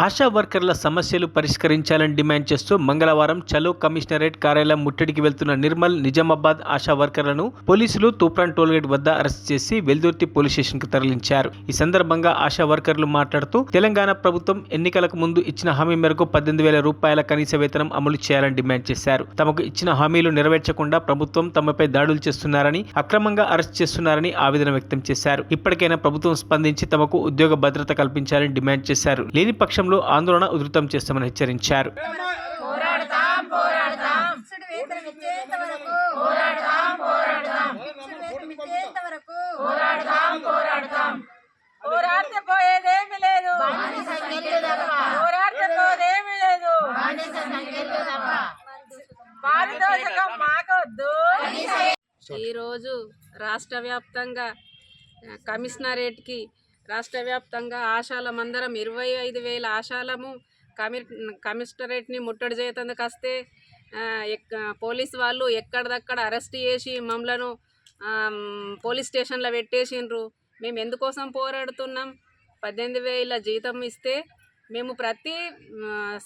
ఆశా వర్కర్ల సమస్యలు పరిష్కరించాలని డిమాండ్ చేస్తూ మంగళవారం చలో కమిషనరేట్ కార్యాలయం ముట్టడికి వెళ్తున్న నిర్మల్ నిజామాబాద్ ఆశా వర్కర్లను పోలీసులు తూప్రాన్ టోల్గేట్ వద్ద అరెస్ట్ చేసి వెల్దుర్తి పోలీస్ స్టేషన్ కు తరలించారు. ఈ సందర్భంగా ఆశా వర్కర్లు మాట్లాడుతూ తెలంగాణ ప్రభుత్వం ఎన్నికలకు ముందు ఇచ్చిన హామీ మేరకు 18,000 రూపాయల కనీస వేతనం అమలు చేయాలని డిమాండ్ చేశారు. తమకు ఇచ్చిన హామీలు నెరవేర్చకుండా ప్రభుత్వం తమపై దాడులు చేస్తున్నారని, అక్రమంగా అరెస్ట్ చేస్తున్నారని ఆవేదన వ్యక్తం చేశారు. ఇప్పటికైనా ప్రభుత్వం స్పందించి తమకు ఉద్యోగ భద్రత కల్పించాలని డిమాండ్ చేశారు. లేని పక్షంలో ఆందోళన ఉధృతం చేస్తామని హెచ్చరించారు. ఈరోజు రాష్ట్ర వ్యాప్తంగా కమిషనరేట్కి రాష్ట్ర వ్యాప్తంగా ఆశాలమందరం 25,000 ఆశాలము కమిషనరేట్ని ముట్టడి చేయతందుకు వస్తే పోలీసు వాళ్ళు ఎక్కడిదక్కడ అరెస్ట్ చేసి మమ్మలను పోలీస్ స్టేషన్లో పెట్టేసిండ్రు. మేము ఎందుకోసం పోరాడుతున్నాం? 18,000 జీతం ఇస్తే మేము ప్రతి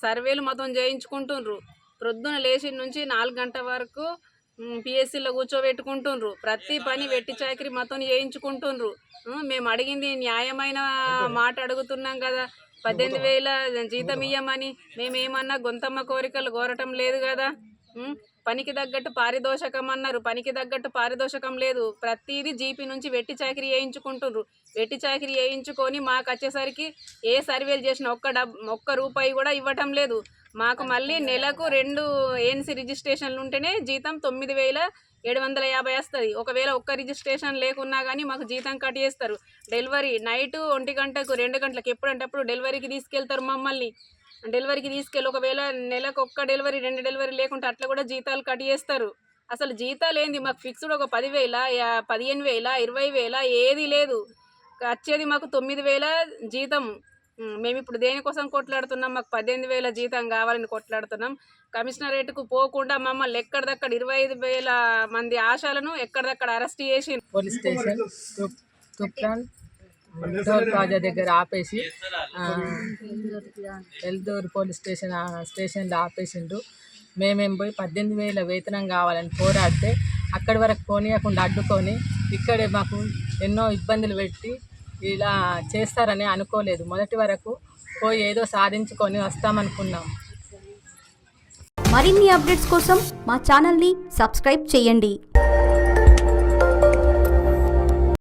సర్వేలు మొత్తం చేయించుకుంటుండ్రు. ప్రొద్దున లేచి నుంచి 4 గంటల వరకు పిఎస్సీలో కూర్చోబెట్టుకుంటుండ్రు. ప్రతి పని వెట్టి చాకరీ మొత్తం చేయించుకుంటుండ్రు. మేము అడిగింది న్యాయమైన మాట అడుగుతున్నాం కదా, 18,000 జీతం ఇయ్యమని. మేమేమన్నా గొంతమ్మ కోరికలు కోరటం లేదు కదా. పనికి తగ్గట్టు పారితోషకం అన్నారు, పనికి తగ్గట్టు పారితోషకం లేదు. ప్రతిదీ జీపీ నుంచి వెట్టి చాకరీ వేయించుకుంటుండ్రు. వెట్టి చాకరీ వేయించుకొని మాకు వచ్చేసరికి ఏ సర్వేలు చేసిన ఒక్క రూపాయి కూడా ఇవ్వటం లేదు. మాకు మళ్ళీ నెలకు 2 ఏఎన్సీ రిజిస్ట్రేషన్లు ఉంటేనే జీతం 9,750 వస్తుంది. ఒకవేళ ఒక్క రిజిస్ట్రేషన్ లేకున్నా కానీ మాకు జీతం కట్ చేస్తారు. డెలివరీ నైట్ 1 గంటకు 2 గంటలకు ఎప్పుడంటే అప్పుడు డెలివరీకి తీసుకెళ్తారు మమ్మల్ని. డెలివరీకి తీసుకెళ్ళి ఒకవేళ నెలకు 1 డెలివరీ 2 డెలివరీ లేకుంటే అట్లా కూడా జీతాలు కట్ చేస్తారు. అసలు జీతాలు ఏంది మాకు ఫిక్స్డ్ ఒక 10,000, 15,000, 20,000 ఏది లేదు. వచ్చేది మాకు 9,000 జీతం. మేము ఇప్పుడు దేనికోసం కొట్లాడుతున్నాం? మాకు 18,000 జీతం కావాలని కొట్లాడుతున్నాం. కమిషనరేట్కు పోకుండా మమ్మల్ని ఎక్కడిదక్కడ 25,000 మంది ఆశాలను ఎక్కడిదక్కడ అరెస్ట్ చేసి police station Toopran toll plaza దగ్గర ఆపేసి వెల్దూరు పోలీస్ స్టేషన్లో ఆపేసిండ్రు. మేమేం పోయి 18,000 వేతనం కావాలని పోరాడితే అక్కడి వరకు పోనీయకుండా అడ్డుకొని ఇక్కడే మాకు ఎన్నో ఇబ్బందులు పెట్టి ఇలా చేస్తారని అనుకోలేదు. మొదటి వరకు పోయి ఏదో సాధించుకొని వస్తామనుకున్నాం. మరిన్ని అప్డేట్స్ కోసం మా ఛానల్ని సబ్స్క్రైబ్ చేయండి.